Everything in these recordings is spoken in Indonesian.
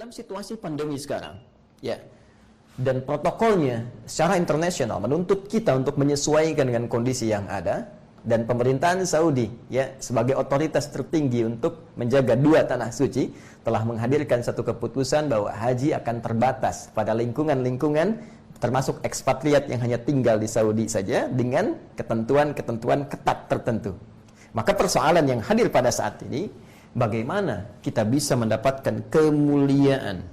dalam situasi pandemi sekarang, ya, dan protokolnya secara internasional menuntut kita untuk menyesuaikan dengan kondisi yang ada, dan pemerintahan Saudi, ya, sebagai otoritas tertinggi untuk menjaga dua tanah suci, telah menghadirkan satu keputusan bahwa haji akan terbatas pada lingkungan-lingkungan termasuk ekspatriat yang hanya tinggal di Saudi saja dengan ketentuan-ketentuan ketat tertentu. Maka persoalan yang hadir pada saat ini, bagaimana kita bisa mendapatkan kemuliaan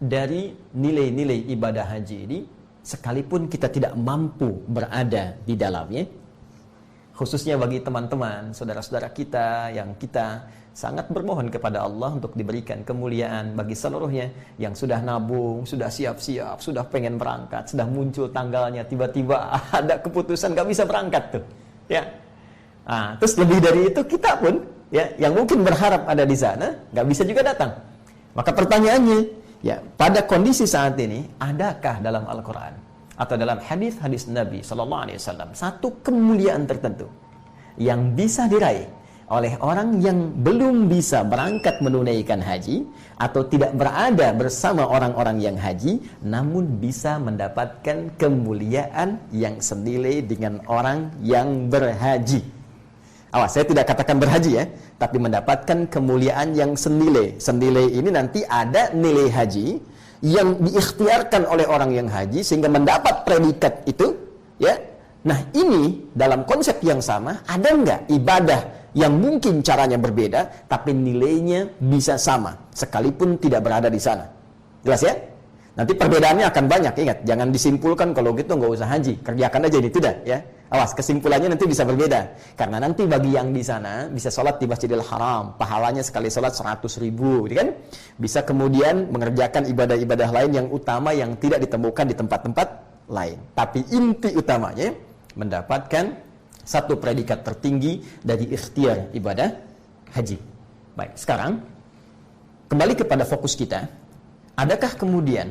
dari nilai-nilai ibadah haji ini sekalipun kita tidak mampu berada di dalamnya, khususnya bagi teman-teman, saudara-saudara kita yang kita sangat bermohon kepada Allah untuk diberikan kemuliaan bagi seluruhnya yang sudah nabung, sudah siap-siap, sudah pengen berangkat, sudah muncul tanggalnya, tiba-tiba ada keputusan gak bisa berangkat tuh, ya. Nah, terus lebih dari itu kita pun, ya, yang mungkin berharap ada di sana, gak bisa juga datang. Maka pertanyaannya, ya, pada kondisi saat ini, adakah dalam Al-Quran atau dalam hadis-hadis Nabi SAW satu kemuliaan tertentu yang bisa diraih oleh orang yang belum bisa berangkat menunaikan haji atau tidak berada bersama orang-orang yang haji, namun bisa mendapatkan kemuliaan yang senilai dengan orang yang berhaji? Awas, saya tidak katakan berhaji, ya, tapi mendapatkan kemuliaan yang senilai. Senilai ini nanti ada nilai haji yang diikhtiarkan oleh orang yang haji sehingga mendapat predikat itu, ya. Nah, ini dalam konsep yang sama, ada nggak ibadah yang mungkin caranya berbeda tapi nilainya bisa sama sekalipun tidak berada di sana? Jelas, ya? Nanti perbedaannya akan banyak. Ingat, jangan disimpulkan kalau gitu nggak usah haji, kerjakan aja ini, tidak, ya. Awas, kesimpulannya nanti bisa berbeda. Karena nanti bagi yang di sana bisa sholat di Masjidil Haram, pahalanya sekali sholat 100.000, kan? Bisa kemudian mengerjakan ibadah-ibadah lain yang utama yang tidak ditemukan di tempat-tempat lain. Tapi inti utamanya mendapatkan satu predikat tertinggi dari ikhtiar ibadah haji. Baik, sekarang kembali kepada fokus kita. Adakah kemudian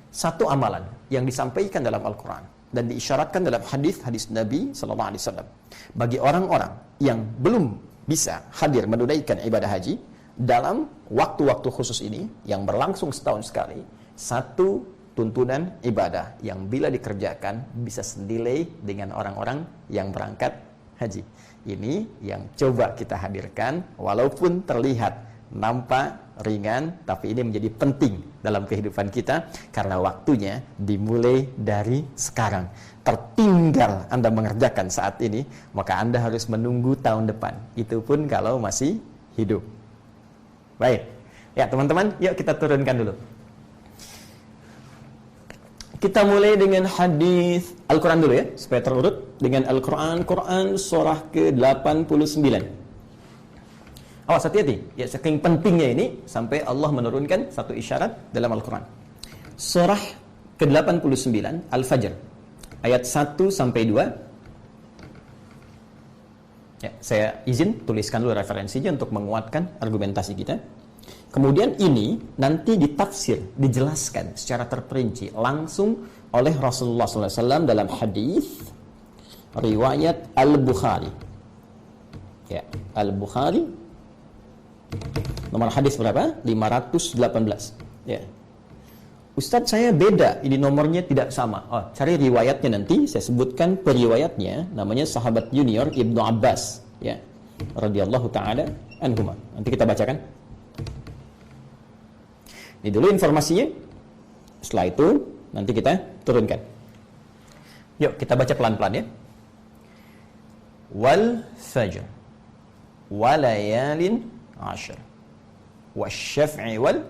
satu amalan yang disampaikan dalam Al-Quran dan diisyaratkan dalam hadis-hadis Nabi SAW bagi orang-orang yang belum bisa hadir menunaikan ibadah haji dalam waktu-waktu khusus ini yang berlangsung setahun sekali, satu tuntunan ibadah yang bila dikerjakan bisa senilai dengan orang-orang yang berangkat haji? Ini yang coba kita hadirkan, walaupun terlihat nampak ringan, tapi ini menjadi penting dalam kehidupan kita karena waktunya dimulai dari sekarang. Tertinggal Anda mengerjakan saat ini, maka Anda harus menunggu tahun depan. Itu pun kalau masih hidup. Baik, ya teman-teman, yuk kita turunkan dulu. Kita mulai dengan hadis Al-Quran dulu, ya, supaya terurut dengan Al-Quran. Quran surah ke-89. Awas, hati-hati, ya, saking pentingnya ini sampai Allah menurunkan satu isyarat dalam Al-Quran. Surah ke-89 Al-Fajr ayat 1 sampai 2. Ya, saya izin tuliskan dulu referensinya untuk menguatkan argumentasi kita. Kemudian ini nanti ditafsir, dijelaskan secara terperinci langsung oleh Rasulullah SAW dalam hadis riwayat Al-Bukhari. Ya, Al-Bukhari nomor hadis berapa? 518. Ya. Ustadz, saya beda, ini nomornya tidak sama. Oh, cari riwayatnya nanti, saya sebutkan periwayatnya, namanya sahabat junior Ibnu Abbas, ya, radhiyallahu taala anhuma. Nanti kita bacakan. Ini dulu informasinya. Setelah itu nanti kita turunkan. Yuk kita baca pelan-pelan, ya. Wal fajr walayalin ashar wasyaf'i wal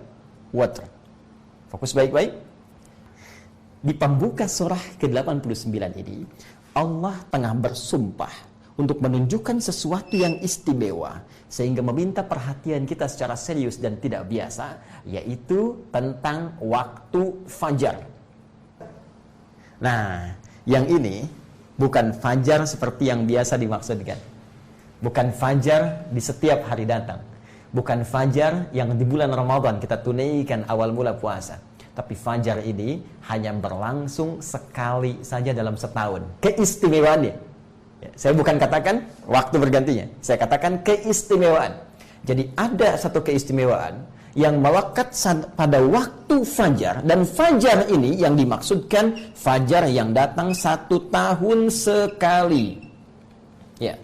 watr. Fokus baik-baik. Di pembuka surah ke-89 ini, Allah tengah bersumpah untuk menunjukkan sesuatu yang istimewa sehingga meminta perhatian kita secara serius dan tidak biasa, yaitu tentang waktu fajar. Nah, yang ini bukan fajar seperti yang biasa dimaksudkan. Bukan fajar di setiap hari datang. Bukan fajar yang di bulan Ramadan kita tunaikan awal mula puasa. Tapi fajar ini hanya berlangsung sekali saja dalam setahun. Keistimewaannya. Ya, saya bukan katakan waktu bergantinya. Saya katakan keistimewaan. Jadi ada satu keistimewaan yang melekat pada waktu fajar, dan fajar ini yang dimaksudkan fajar yang datang 1 tahun sekali. Ya.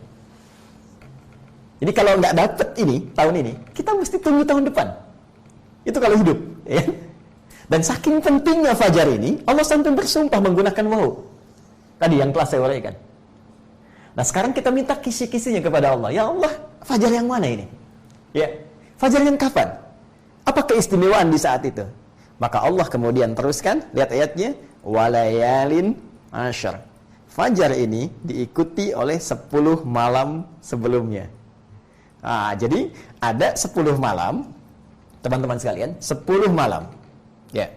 Jadi kalau nggak dapat ini tahun ini, kita mesti tunggu tahun depan. Itu kalau hidup, ya. Dan saking pentingnya fajar ini, Allah sampai bersumpah menggunakan waw. Tadi yang telah saya uraikan. Nah, sekarang kita minta kisi-kisinya kepada Allah. Ya Allah, fajar yang mana ini? Ya, fajar yang kapan? Apa keistimewaan di saat itu? Maka Allah kemudian teruskan, lihat ayatnya, walayalin asyar. Fajar ini diikuti oleh 10 malam sebelumnya. Nah, jadi ada 10 malam, teman-teman sekalian, 10 malam. Ya.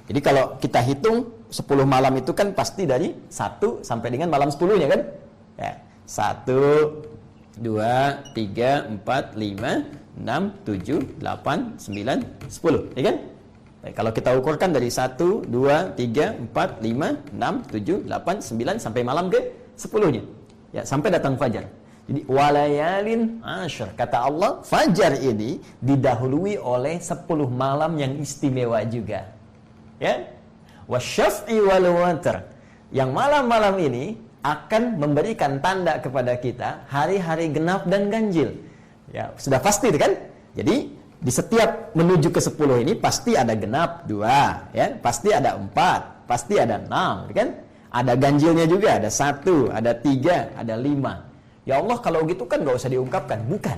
Jadi kalau kita hitung 10 malam itu kan pasti dari 1 sampai dengan malam 10-nya kan? Ya. 1, 2, 3, 4, 5, 6, 7, 8, 9, 10. Ya kan? Baik, kalau kita ukurkan dari 1, 2, 3, 4, 5, 6, 7, 8, 9 sampai malam ke 10-nya. Ya, sampai datang fajar. Jadi walayalin asyr, kata Allah, fajar ini didahului oleh 10 malam yang istimewa juga. Ya. Wasyaf'i wal watr. Yang malam-malam ini akan memberikan tanda kepada kita hari-hari genap dan ganjil. Ya, sudah pasti itu kan? Jadi di setiap menuju ke 10 ini pasti ada genap 2, ya, pasti ada 4, pasti ada 6, kan? Ada ganjilnya juga, ada 1, ada 3, ada 5. Ya Allah, kalau gitu kan gak usah diungkapkan. Bukan.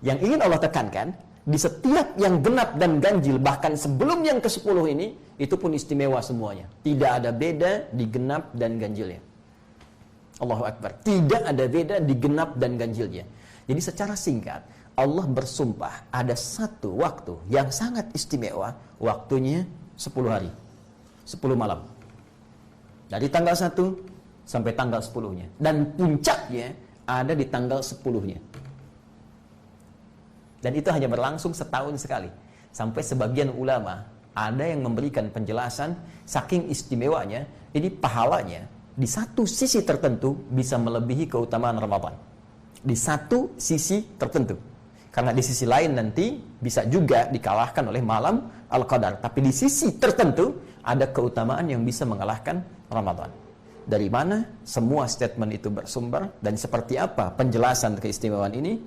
Yang ingin Allah tekankan, di setiap yang genap dan ganjil, bahkan sebelum yang ke-10 ini, itu pun istimewa semuanya. Tidak ada beda di genap dan ganjilnya. Allahu Akbar. Tidak ada beda di genap dan ganjilnya. Jadi secara singkat, Allah bersumpah ada satu waktu yang sangat istimewa, waktunya 10 hari, 10 malam. Dari tanggal 1 sampai tanggal 10-nya. Dan puncaknya ada di tanggal 10-nya. Dan itu hanya berlangsung setahun sekali. Sampai sebagian ulama ada yang memberikan penjelasan saking istimewanya, ini pahalanya di satu sisi tertentu bisa melebihi keutamaan Ramadan. Di satu sisi tertentu. Karena di sisi lain nanti bisa juga dikalahkan oleh malam Al-Qadar. Tapi di sisi tertentu ada keutamaan yang bisa mengalahkan Ramadan. Dari mana semua statement itu bersumber dan seperti apa penjelasan keistimewaan ini,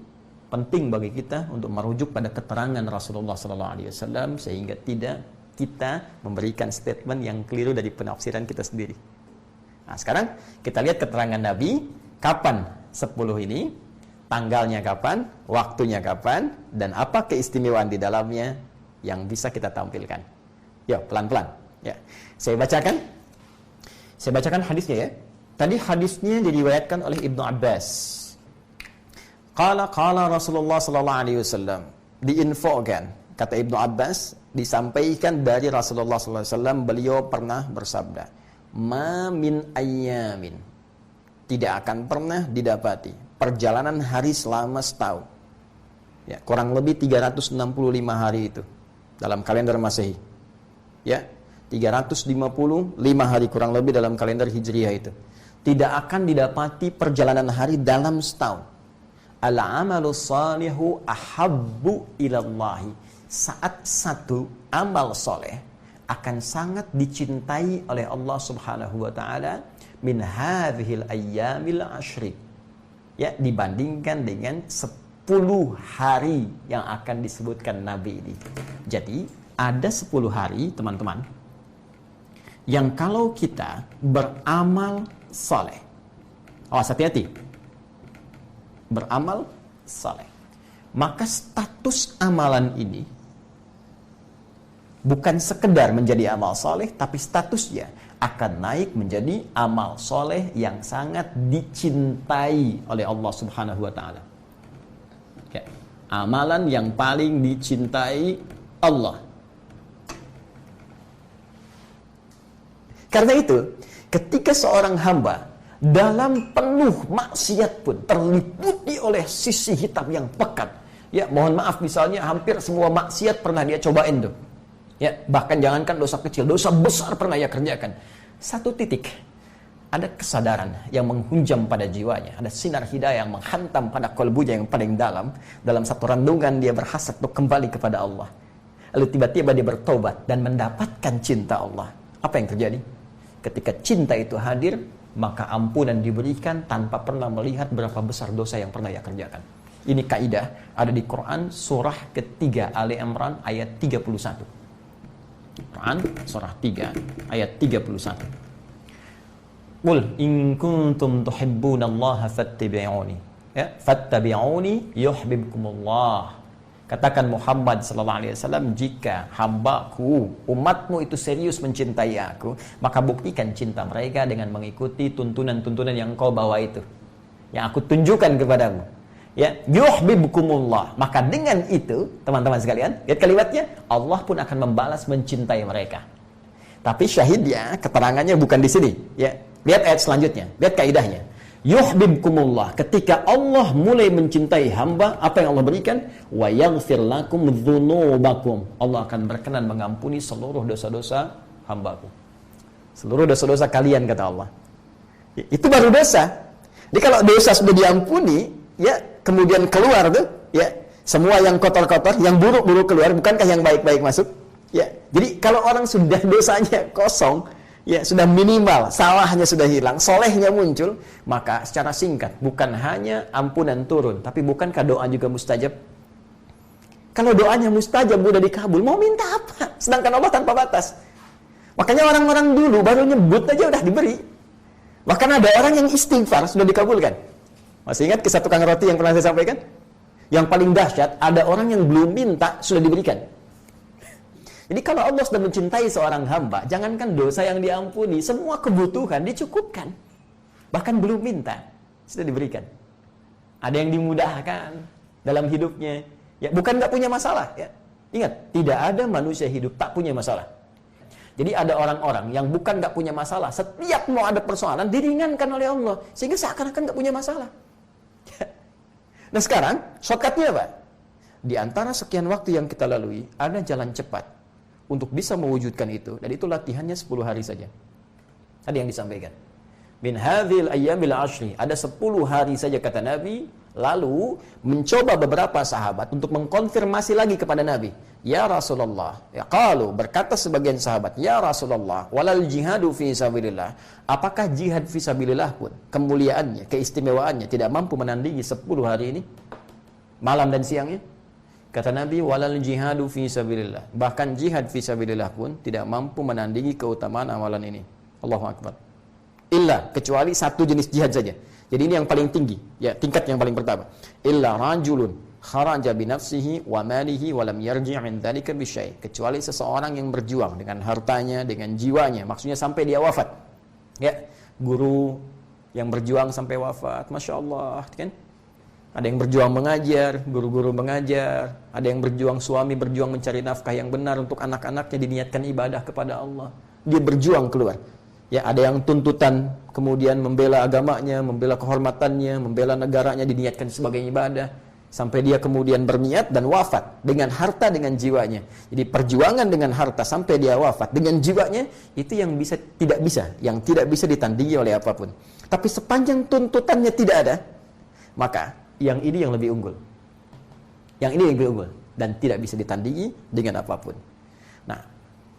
penting bagi kita untuk merujuk pada keterangan Rasulullah SAW sehingga tidak kita memberikan statement yang keliru dari penafsiran kita sendiri. Nah, sekarang kita lihat keterangan Nabi, kapan 10 ini, tanggalnya kapan, waktunya kapan, dan apa keistimewaan di dalamnya yang bisa kita tampilkan. Yuk, pelan-pelan. Ya, saya bacakan hadisnya ya. Tadi hadisnya diriwayatkan oleh Ibnu Abbas. Qala Rasulullah sallallahu alaihi wasallam. Diinfokan, kata Ibnu Abbas, disampaikan dari Rasulullah sallallahu alaihi wasallam, beliau pernah bersabda, "Ma min ayyamin." Tidak akan pernah didapati perjalanan hari selama setahun. Ya, kurang lebih 365 hari itu dalam kalender Masehi. Ya. 355 hari kurang lebih dalam kalender Hijriah itu. Tidak akan didapati perjalanan hari dalam setahun. Al-amalu salihu ahabbu ilallahi. Saat satu amal soleh akan sangat dicintai oleh Allah Subhanahu wa ta'ala min hadhil ayyamil ashri. Ya, dibandingkan dengan 10 hari yang akan disebutkan Nabi ini. Jadi, ada 10 hari, teman-teman, yang kalau kita beramal saleh, awas hati-hati, beramal saleh, maka status amalan ini bukan sekedar menjadi amal saleh, tapi statusnya akan naik menjadi amal saleh yang sangat dicintai oleh Allah Subhanahu wa ta'ala. Ya, amalan yang paling dicintai Allah. Karena itu, ketika seorang hamba dalam penuh maksiat pun terliputi oleh sisi hitam yang pekat. Ya, mohon maaf, misalnya hampir semua maksiat pernah dia cobain tuh. Ya, bahkan jangankan dosa kecil, dosa besar pernah ia kerjakan. Satu titik ada kesadaran yang menghunjam pada jiwanya, ada sinar hidayah yang menghantam pada kolbunya yang paling dalam satu renungan dia berhasrat untuk kembali kepada Allah. Lalu tiba-tiba dia bertobat dan mendapatkan cinta Allah. Apa yang terjadi? Ketika cinta itu hadir, maka ampunan diberikan tanpa pernah melihat berapa besar dosa yang pernah ia kerjakan. Ini kaidah ada di Quran surah ketiga Ali Imran ayat 31. Quran surah 3 ayat 31. Qul in kuntum tuhibbunallaha fattabi'uni. Ya, fattabi'uni yuhibbukumullah. Katakan Muhammad sallallahu alaihi wasallam, jika hambaku, umatmu itu serius mencintai aku, maka buktikan cinta mereka dengan mengikuti tuntunan-tuntunan yang kau bawa itu, yang aku tunjukkan kepadamu. Ya, yuhibbukumullah. Maka dengan itu, teman-teman sekalian, lihat kalimatnya, Allah pun akan membalas mencintai mereka. Tapi syahidnya, keterangannya bukan di sini, ya. Lihat ayat selanjutnya, lihat kaidahnya. Yuhibbukumullah, ketika Allah mulai mencintai hamba, apa yang Allah berikan? Wa yaghfir lakum dzunubakum. Allah akan berkenan mengampuni seluruh dosa-dosa hambaku. Seluruh dosa-dosa kalian, kata Allah. Itu baru dosa. Jadi kalau dosa sudah diampuni, ya, kemudian keluar tuh, ya, semua yang kotor-kotor, yang buruk-buruk keluar, bukankah yang baik-baik masuk? Ya. Jadi kalau orang sudah dosanya kosong, ya, sudah minimal, salahnya sudah hilang, solehnya muncul, maka secara singkat, bukan hanya ampunan turun, tapi bukankah doa juga mustajab? Kalau doanya mustajab, mudah dikabul, mau minta apa? Sedangkan Allah tanpa batas. Makanya orang-orang dulu baru nyebut aja udah diberi. Bahkan ada orang yang istighfar sudah dikabulkan. Masih ingat kisah tukang roti yang pernah saya sampaikan? Yang paling dahsyat, ada orang yang belum minta sudah diberikan. Jadi kalau Allah sudah mencintai seorang hamba, jangankan dosa yang diampuni, semua kebutuhan dicukupkan. Bahkan belum minta, sudah diberikan. Ada yang dimudahkan dalam hidupnya. Ya, bukan nggak punya masalah. Ya. Ingat, tidak ada manusia hidup tak punya masalah. Jadi ada orang-orang yang bukan nggak punya masalah, setiap mau ada persoalan diringankan oleh Allah, sehingga seakan-akan nggak punya masalah. Nah sekarang, shortcutnya apa? Di antara sekian waktu yang kita lalui, ada jalan cepat untuk bisa mewujudkan itu, dan itu latihannya 10 hari saja. Tadi yang disampaikan. Min hadzil ayyamil ashri, ada 10 hari saja kata Nabi, lalu mencoba beberapa sahabat untuk mengkonfirmasi lagi kepada Nabi. Ya Rasulullah, ya qalu, berkata sebagian sahabat, ya Rasulullah, walal jihadu fi sabilillah. Apakah jihad fi sabilillah pun kemuliaannya, keistimewaannya tidak mampu menandingi 10 hari ini? Malam dan siangnya? Kata Nabi, walal jihadu fi sabilillah. Bahkan jihad fi sabilillah pun tidak mampu menandingi keutamaan amalan ini. Allahu Akbar. Illa, kecuali satu jenis jihad saja. Jadi ini yang paling tinggi, ya, tingkat yang paling pertama. Illa rajulun kharaja bi nafsihi wa malihi wa lam yarji' min dzalika bi syai'. Kecuali seseorang yang berjuang dengan hartanya, dengan jiwanya, maksudnya sampai dia wafat. Ya, guru yang berjuang sampai wafat, Masya Allah, kan? Ada yang berjuang mengajar, guru-guru mengajar. Ada yang berjuang, suami berjuang mencari nafkah yang benar untuk anak-anaknya, diniatkan ibadah kepada Allah. Dia berjuang keluar. Ya, ada yang tuntutan, kemudian membela agamanya, membela kehormatannya, membela negaranya, diniatkan sebagai ibadah. Sampai dia kemudian berniat dan wafat dengan harta, dengan jiwanya. Jadi perjuangan dengan harta sampai dia wafat dengan jiwanya, itu yang yang tidak bisa ditandingi oleh apapun. Tapi sepanjang tuntutannya tidak ada, maka yang ini yang lebih unggul. Yang ini yang lebih unggul dan tidak bisa ditandingi dengan apapun. Nah,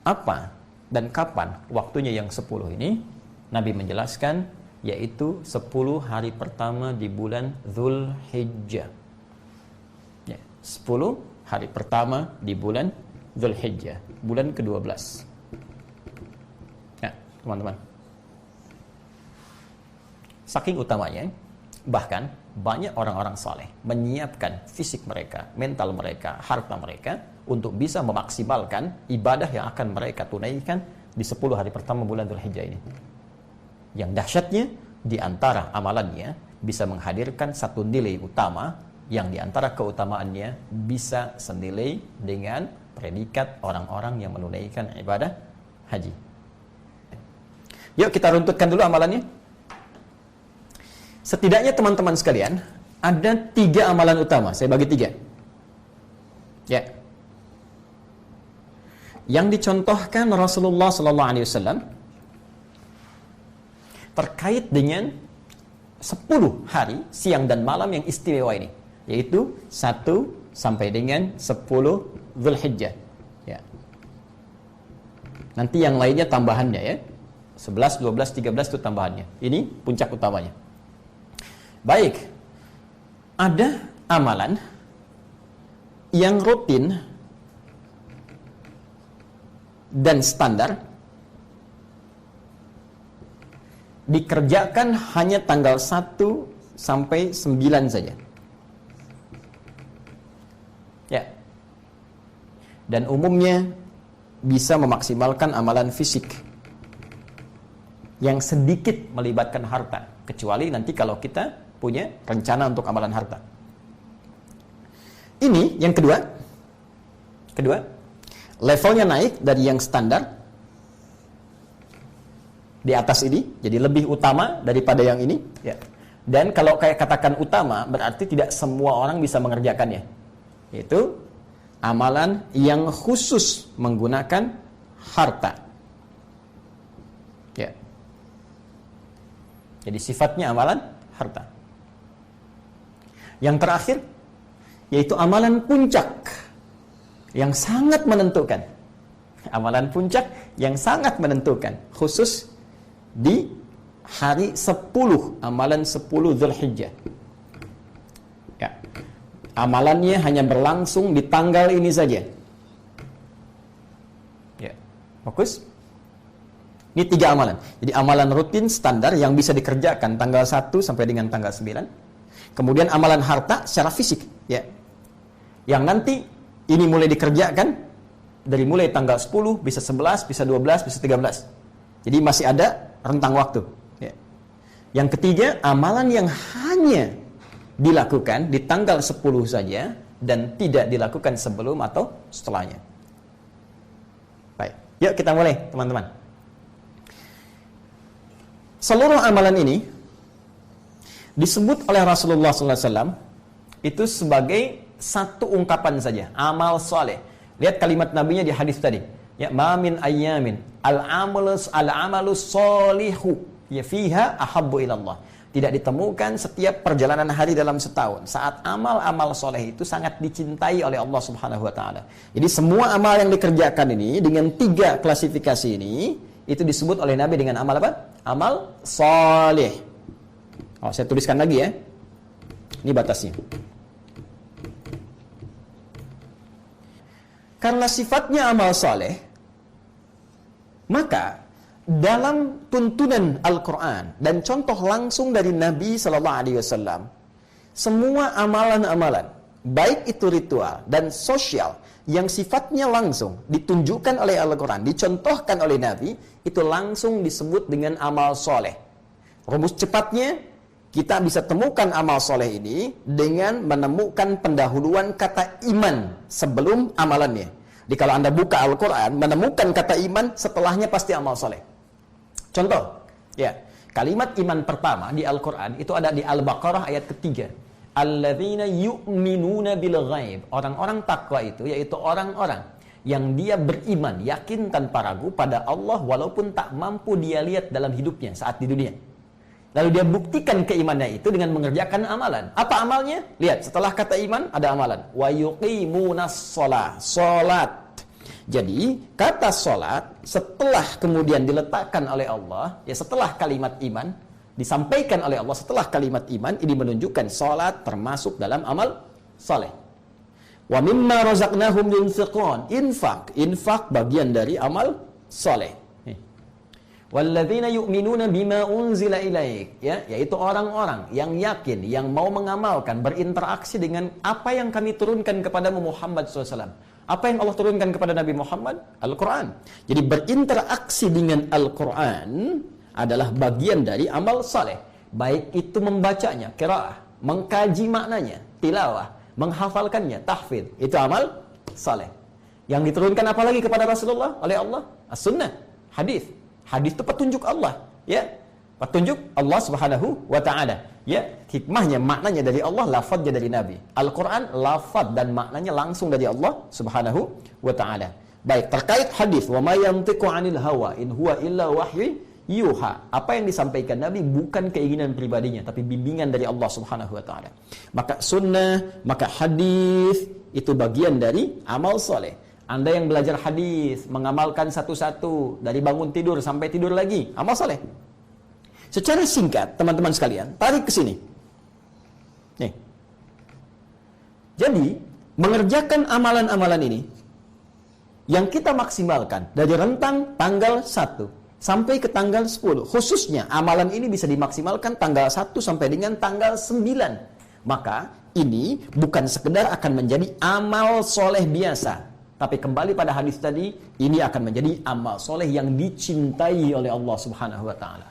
apa dan kapan waktunya yang 10 ini? Nabi menjelaskan, yaitu 10 hari pertama di bulan Dzulhijjah. Ya, 10 hari pertama di bulan Dzulhijjah, bulan ke-12. Ya, teman-teman. Saking utamanya, bahkan banyak orang-orang saleh menyiapkan fisik mereka, mental mereka, harta mereka untuk bisa memaksimalkan ibadah yang akan mereka tunaikan di 10 hari pertama bulan Dzulhijjah ini. Yang dahsyatnya, di antara amalannya bisa menghadirkan satu nilai utama yang di antara keutamaannya bisa senilai dengan predikat orang-orang yang menunaikan ibadah haji. Yuk kita runtutkan dulu amalannya. Setidaknya teman-teman sekalian, ada 3 amalan utama. Saya bagi 3. Ya. Yang dicontohkan Rasulullah SAW terkait dengan 10 hari siang dan malam yang istimewa ini, yaitu 1 sampai dengan 10 Dzulhijjah. Ya. Nanti yang lainnya tambahannya ya. 11, 12, 13 itu tambahannya. Ini puncak utamanya. Baik. Ada amalan yang rutin dan standar dikerjakan hanya tanggal 1 sampai 9 saja. Ya. Dan umumnya bisa memaksimalkan amalan fisik yang sedikit melibatkan harta, kecuali nanti kalau kita punya rencana untuk amalan harta. Ini yang kedua, levelnya naik dari yang standar di atas ini, jadi lebih utama daripada yang ini. Ya. Dan kalau kayak katakan utama, berarti tidak semua orang bisa mengerjakannya. Yaitu amalan yang khusus menggunakan harta. Ya. Jadi sifatnya amalan harta. Yang terakhir, yaitu amalan puncak yang sangat menentukan. Amalan puncak yang sangat menentukan, khusus di hari 10, amalan 10 Dzulhijjah. Ya. Amalannya hanya berlangsung di tanggal ini saja. Ya. Fokus. Ini 3 amalan. Jadi amalan rutin standar yang bisa dikerjakan tanggal 1 sampai dengan tanggal 9. Kemudian amalan harta secara fisik, ya. Yang nanti ini mulai dikerjakan dari mulai tanggal 10, bisa 11, bisa 12, bisa 13. Jadi masih ada rentang waktu, ya. Yang ketiga, amalan yang hanya dilakukan di tanggal 10 saja dan tidak dilakukan sebelum atau setelahnya. Baik, yuk kita mulai, teman-teman. Seluruh amalan ini disebut oleh Rasulullah SAW itu sebagai satu ungkapan saja, amal soleh. Lihat kalimat nabinya di hadis tadi, ya, ma min ayyamin al-amalu solihu ya fiha ahabbu ilallah. Tidak ditemukan setiap perjalanan hari dalam setahun saat amal-amal soleh itu sangat dicintai oleh Allah Subhanahu wa taala. Jadi semua amal yang dikerjakan ini dengan 3 klasifikasi ini itu disebut oleh Nabi dengan amal apa? Amal soleh. Oh, saya tuliskan lagi ya. Ini batasnya. Karena sifatnya amal soleh, maka dalam tuntunan Al-Quran dan contoh langsung dari Nabi SAW, semua amalan-amalan, baik itu ritual dan sosial, yang sifatnya langsung ditunjukkan oleh Al-Quran, dicontohkan oleh Nabi, itu langsung disebut dengan amal soleh. Rumus cepatnya, kita bisa temukan amal soleh ini dengan menemukan pendahuluan kata iman sebelum amalannya. Jadi kalau Anda buka Al-Quran, menemukan kata iman, setelahnya pasti amal soleh. Contoh, ya, kalimat iman pertama di Al-Quran itu ada di Al-Baqarah ayat ketiga. Alladzina yu'minuna bil ghaib. Orang-orang takwa itu yaitu orang-orang yang dia beriman, yakin tanpa ragu pada Allah walaupun tak mampu dia lihat dalam hidupnya saat di dunia. Lalu dia buktikan keimannya itu dengan mengerjakan amalan. Apa amalnya? Lihat, setelah kata iman ada amalan. Wa yuqimunas shalah, salat. Jadi, kata salat setelah kemudian diletakkan oleh Allah, ya setelah kalimat iman disampaikan oleh Allah setelah kalimat iman, ini menunjukkan salat termasuk dalam amal saleh. Wa mimma razaqnahum yunfiqun. Infak bagian dari amal saleh. Walladzina yu'minuna bima unzila ilaik, ya, yaitu orang-orang yang yakin, yang mau mengamalkan, berinteraksi dengan apa yang kami turunkan kepadamu Muhammad SAW. Apa yang Allah turunkan kepada Nabi Muhammad? Al-Quran. Jadi berinteraksi dengan Al-Quran adalah bagian dari amal saleh. Baik itu membacanya, qiraah, mengkaji maknanya, tilawah, menghafalkannya, tahfidz. Itu amal saleh. Yang diturunkan apa lagi kepada Rasulullah oleh Allah? As-sunnah, hadis. Hadis itu petunjuk Allah, ya. Petunjuk Allah Subhanahu wa taala. Ya, hikmahnya, maknanya dari Allah, lafadznya dari Nabi. Al-Qur'an lafadz dan maknanya langsung dari Allah Subhanahu wa taala. Baik, terkait hadis, wa may yantiqu 'anil hawa in huwa illa wahyu yuha. Apa yang disampaikan Nabi bukan keinginan pribadinya, tapi bimbingan dari Allah Subhanahu wa taala. Maka sunnah, maka hadis itu bagian dari amal soleh. Anda yang belajar hadis, mengamalkan satu-satu dari bangun tidur sampai tidur lagi, amal soleh. Secara singkat, teman-teman sekalian, tarik ke sini. Nih. Jadi, mengerjakan amalan-amalan ini yang kita maksimalkan dari rentang tanggal 1 sampai ke tanggal 10. Khususnya amalan ini bisa dimaksimalkan tanggal 1 sampai dengan tanggal 9. Maka ini bukan sekedar akan menjadi amal soleh biasa. Tapi kembali pada hadis tadi, ini akan menjadi amal soleh yang dicintai oleh Allah Subhanahu wa ta'ala.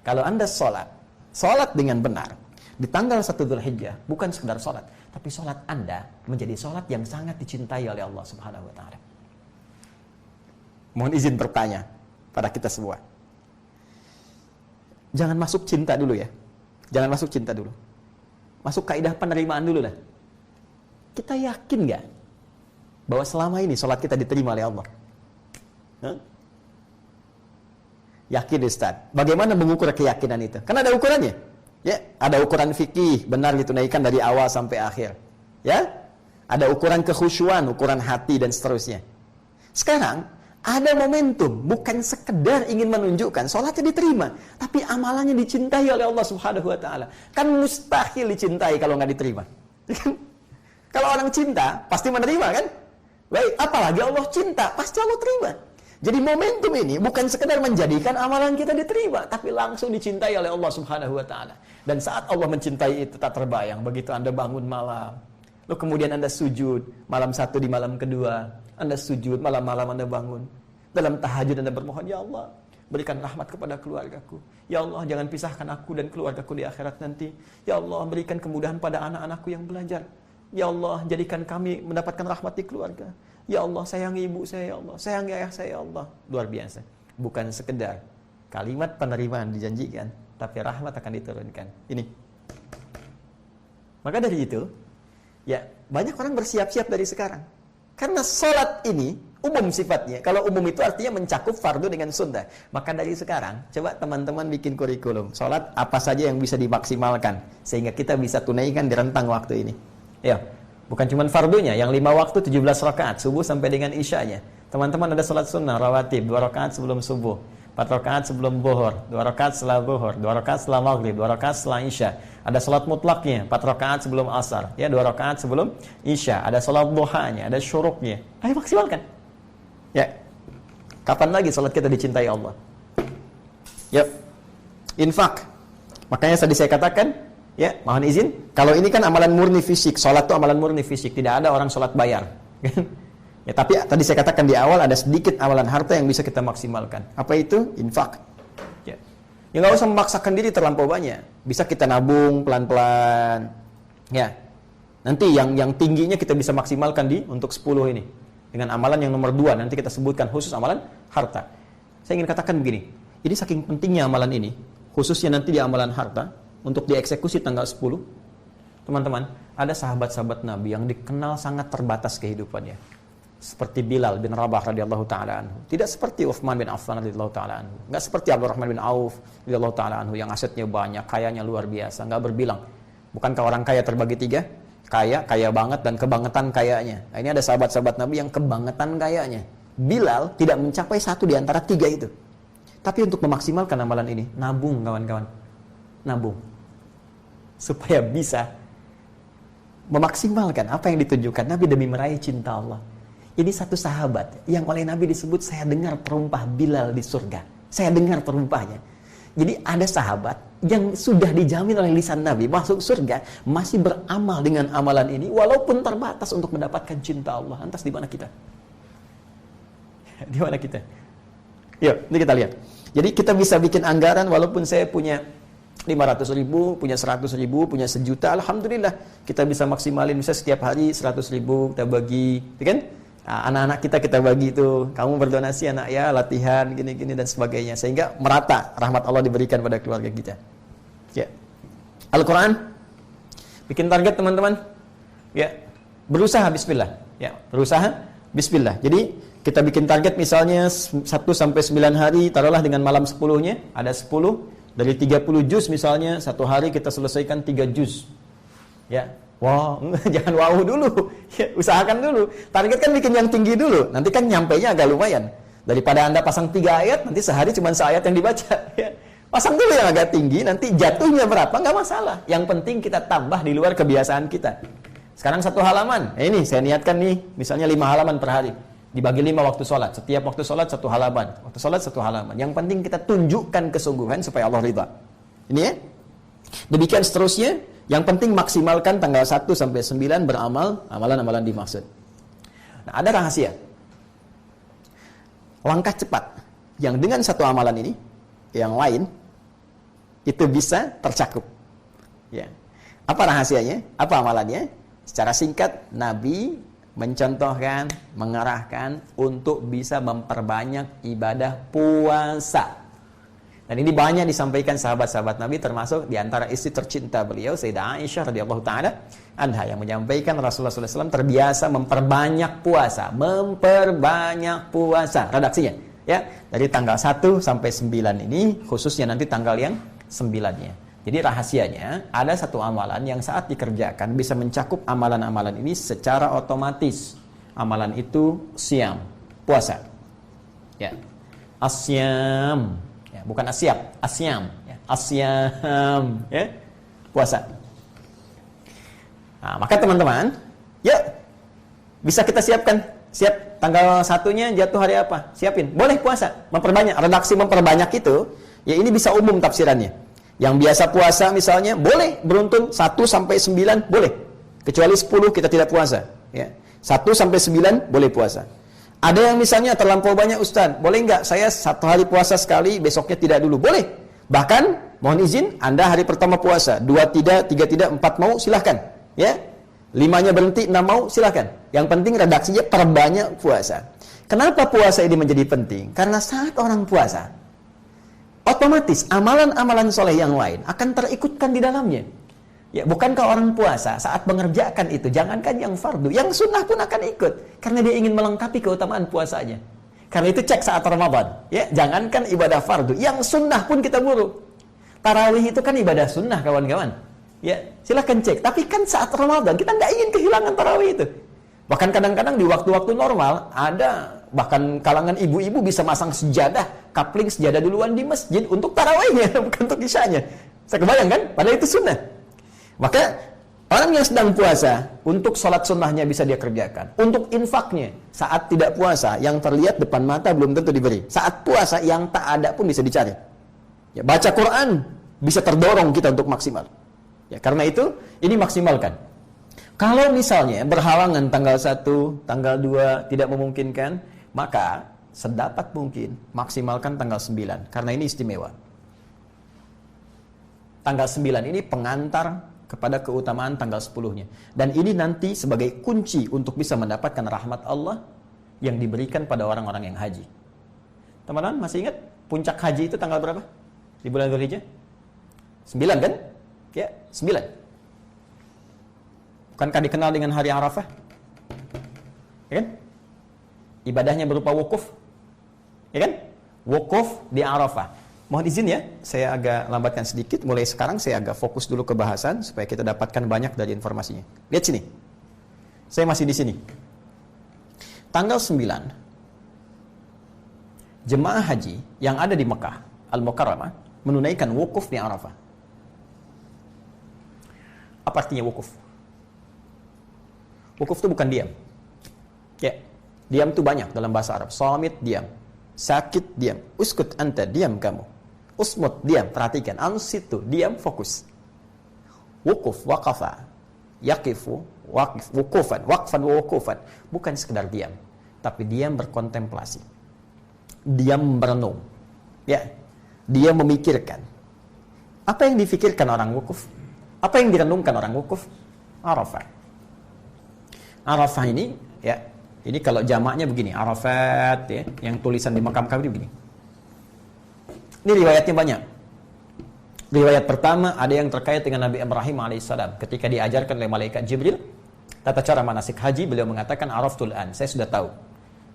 Kalau Anda sholat dengan benar di tanggal 1 Dzulhijjah, bukan sekedar sholat, tapi sholat Anda menjadi sholat yang sangat dicintai oleh Allah Subhanahu wa ta'ala. Mohon izin bertanya pada kita semua. Jangan masuk cinta dulu ya. Jangan masuk cinta dulu. Masuk kaidah penerimaan dulu lah. Kita yakin gak bahwa selama ini sholat kita diterima oleh Allah? Yakin Ustaz. Bagaimana mengukur keyakinan itu? Karena ada ukurannya. Ya, ada ukuran fikih, benar ditunaikan dari awal sampai akhir. Ya, ada ukuran kekhusyuan, ukuran hati dan seterusnya. Sekarang ada momentum, bukan sekedar ingin menunjukkan sholatnya diterima, tapi amalannya dicintai oleh Allah Subhanahu wa ta'ala. Kan mustahil dicintai kalau nggak diterima. Kalau orang cinta, pasti menerima kan? Baik, apalagi Allah cinta, pasti Allah terima. Jadi momentum ini bukan sekedar menjadikan amalan kita diterima, tapi langsung dicintai oleh Allah Subhanahu wa ta'ala. Dan saat Allah mencintai itu tak terbayang, begitu Anda bangun malam, lalu kemudian Anda sujud, malam 1 di malam kedua, Anda sujud, malam-malam Anda bangun. Dalam tahajud Anda bermohon, ya Allah, berikan rahmat kepada keluargaku. Ya Allah, jangan pisahkan aku dan keluargaku di akhirat nanti. Ya Allah, berikan kemudahan pada anak-anakku yang belajar. Ya Allah, jadikan kami mendapatkan rahmat di keluarga. Ya Allah, sayangi ibu saya, ya Allah. Sayangi ayah saya, ya Allah. Luar biasa. Bukan sekedar kalimat penerimaan dijanjikan, tapi rahmat akan diturunkan. Ini. Maka dari itu, ya, banyak orang bersiap-siap dari sekarang. Karena sholat ini umum sifatnya. Kalau umum itu artinya mencakup fardu dengan sunnah. Maka dari sekarang, coba teman-teman bikin kurikulum. Sholat apa saja yang bisa dimaksimalkan, sehingga kita bisa tunaikan di rentang waktu ini. Ya, bukan cuma fardunya, yang 5 waktu 17 rakaat, subuh sampai dengan isyanya. Teman-teman ada sholat sunnah, rawatib, 2 rakaat sebelum subuh, 4 rakaat sebelum zuhur, 2 rakaat setelah zuhur, 2 rakaat setelah maghrib, 2 rakaat setelah isya. Ada salat mutlaknya, 4 rakaat sebelum asar, ya 2 rakaat sebelum isya. Ada salat duhanya, ada syuruknya. Ayo maksimalkan. Ya. Kapan lagi salat kita dicintai Allah? Ya. Infak. Makanya tadi saya katakan, ya, mohon izin, kalau ini kan amalan murni fisik, salat itu amalan murni fisik, tidak ada orang salat bayar. Ya, tapi tadi saya katakan di awal ada sedikit amalan harta yang bisa kita maksimalkan. Apa itu? Infak. Ya. Ya nggak usah memaksakan diri terlampau banyak. Bisa kita nabung pelan-pelan. Ya. Nanti yang tingginya kita bisa maksimalkan untuk 10 ini. Dengan amalan yang nomor 2 nanti kita sebutkan khusus amalan harta. Saya ingin katakan begini. Ini saking pentingnya amalan ini, khususnya nanti di amalan harta untuk dieksekusi tanggal 10. Teman-teman, ada sahabat-sahabat Nabi yang dikenal sangat terbatas kehidupannya. Seperti Bilal bin Rabah radhiyallahu taala anhu. Tidak seperti Utsman bin Affan radhiyallahu taala anhu. Enggak seperti Abdurrahman bin Auf radhiyallahu taala anhu yang asetnya banyak, kayanya luar biasa, enggak berbilang. Bukankah orang kaya terbagi 3? Kaya banget dan kebangetan kayanya. Nah, ini ada sahabat-sahabat Nabi yang kebangetan kayanya. Bilal tidak mencapai 1 di antara 3 itu. Tapi untuk memaksimalkan amalan ini, nabung kawan-kawan. Nabung. Supaya bisa memaksimalkan apa yang ditunjukkan Nabi demi meraih cinta Allah. Ini satu sahabat yang oleh Nabi disebut, saya dengar terumpah Bilal di surga. Saya dengar terumpahnya. Jadi ada sahabat yang sudah dijamin oleh lisan Nabi masuk surga, masih beramal dengan amalan ini walaupun terbatas untuk mendapatkan cinta Allah. Lantas di mana kita? Di mana kita? Yuk, ini kita lihat. Jadi kita bisa bikin anggaran walaupun saya punya 500.000, punya 100.000, punya 1 juta, alhamdulillah kita bisa maksimalin, bisa setiap hari 100.000 kita bagi, kan? Anak-anak kita bagi itu, kamu berdonasi anak ya, latihan gini-gini dan sebagainya, sehingga merata rahmat Allah diberikan pada keluarga kita. Ya. Al-Quran bikin target teman-teman. Ya, berusaha bismillah. Ya, berusaha bismillah. Jadi Kita bikin target misalnya 1 sampai 9 hari, taruhlah dengan malam 10-nya, ada 10, dari 30 juz misalnya, satu hari kita selesaikan 3 juz. Ya, wow, jangan wow dulu, ya, usahakan dulu. Target kan bikin yang tinggi dulu, nanti kan nyampainya agak lumayan. Daripada Anda pasang 3 ayat, nanti sehari cuma seayat yang dibaca. Ya. Pasang dulu yang agak tinggi, nanti jatuhnya berapa, nggak masalah. Yang penting kita tambah di luar kebiasaan kita. Sekarang 1 halaman, ini saya niatkan nih, misalnya 5 halaman per hari. Dibagi 5 waktu sholat, setiap waktu sholat 1 halaman, waktu sholat 1 halaman. Yang penting kita tunjukkan kesungguhan supaya Allah ridha. Ini ya. Demikian seterusnya, yang penting maksimalkan tanggal 1 sampai 9 beramal, amalan-amalan dimaksud. Nah, ada rahasia. Langkah cepat, yang dengan satu amalan ini, yang lain, itu bisa tercakup. Ya. Apa rahasianya? Apa amalannya? Secara singkat, Nabi mencontohkan, mengarahkan untuk bisa memperbanyak ibadah puasa. Dan ini banyak disampaikan sahabat-sahabat Nabi, termasuk diantara istri tercinta beliau, Sayyidah Aisyah radhiyallahu taala anha, yang menyampaikan Rasulullah SAW terbiasa memperbanyak puasa, redaksinya. Ya, dari tanggal 1 sampai 9 ini, khususnya nanti tanggal yang 9-nya. Jadi rahasianya, ada satu amalan yang saat dikerjakan bisa mencakup amalan-amalan ini secara otomatis. Amalan itu siam, puasa. Ya. Asyam, ya, bukan asyap, asyam, ya. Asyam, ya. Puasa. Nah, maka teman-teman, ya bisa kita siapkan. Siap tanggal 1-nya jatuh hari apa? Siapin. Boleh puasa, memperbanyak. Redaksi memperbanyak itu, ya ini bisa umum tafsirannya. Yang biasa puasa misalnya, boleh beruntun 1 sampai 9, boleh. Kecuali 10 kita tidak puasa. Ya. 1 sampai 9, boleh puasa. Ada yang misalnya terlampau banyak Ustaz, boleh nggak saya 1 hari puasa sekali, besoknya tidak dulu? Boleh. Bahkan, mohon izin, Anda hari pertama puasa, 2 tidak, 3 tidak, 4 mau, silahkan. Ya. 5-nya berhenti, 6 mau, silahkan. Yang penting redaksinya perbanyak puasa. Kenapa puasa ini menjadi penting? Karena saat orang puasa, otomatis amalan-amalan soleh yang lain akan terikutkan di dalamnya. Ya, bukankah orang puasa saat mengerjakan itu, jangankan yang fardu, yang sunnah pun akan ikut, karena dia ingin melengkapi keutamaan puasanya. Karena itu cek saat Ramadan, ya, jangankan ibadah fardu, yang sunnah pun kita buru. Tarawih itu kan ibadah sunnah, kawan-kawan. Ya, silahkan cek. Tapi kan saat Ramadan kita nggak ingin kehilangan tarawih itu. Bahkan kadang-kadang di waktu-waktu normal ada, bahkan kalangan ibu-ibu bisa masang sejadah, kapling sejadah duluan di masjid untuk tarawihnya, bukan untuk isyanya. Saya kebayang kan? Padahal itu sunnah. Maka orang yang sedang puasa, untuk sholat sunnahnya bisa dia kerjakan. Untuk infaknya, saat tidak puasa, yang terlihat depan mata belum tentu diberi. Saat puasa, yang tak ada pun bisa dicari. Ya, baca Quran bisa terdorong kita untuk maksimal. Ya, karena itu, ini maksimalkan. Kalau misalnya berhalangan tanggal 1, tanggal 2 tidak memungkinkan, maka sedapat mungkin maksimalkan tanggal 9, karena ini istimewa. Tanggal 9 ini pengantar kepada keutamaan tanggal 10-nya. Dan ini nanti sebagai kunci untuk bisa mendapatkan rahmat Allah yang diberikan pada orang-orang yang haji. Teman-teman masih ingat puncak haji itu tanggal berapa? Di bulan Dzulhijjah? 9 kan? Ya, 9. Bukankah dikenal dengan hari Arafah? Ya kan? Ibadahnya berupa wukuf. Ya kan? Wukuf di Arafah. Mohon izin ya, saya agak lambatkan sedikit. Mulai sekarang saya agak fokus dulu ke bahasan supaya kita dapatkan banyak dari informasinya. Lihat sini. Saya masih di sini. Tanggal 9, jemaah haji yang ada di Mekah Al-Mukarramah menunaikan wukuf di Arafah. Apa artinya wukuf? Wukuf itu bukan diam. Ya, diam itu banyak dalam bahasa Arab. Samit, diam. Sakit, diam. Uskut, anta, diam kamu. Usmut, diam, perhatikan. Ansitu, diam, fokus. Wukuf, waqafa, yaqifu, waqif, wukufan, waqfan, wukufan. Bukan sekedar diam, tapi diam berkontemplasi. Diam berenung. Ya, dia memikirkan. Apa yang difikirkan orang wukuf? Apa yang direnungkan orang wukuf? Arafah. Arafah ini, ya, ini kalau jamaknya begini, Arafat, ya, yang tulisan di makam kami begini. Ini riwayatnya banyak. Riwayat pertama ada yang terkait dengan Nabi Ibrahim alaihissalam. Ketika diajarkan oleh malaikat Jibril tata cara manasik haji, beliau mengatakan Araftul an, saya sudah tahu.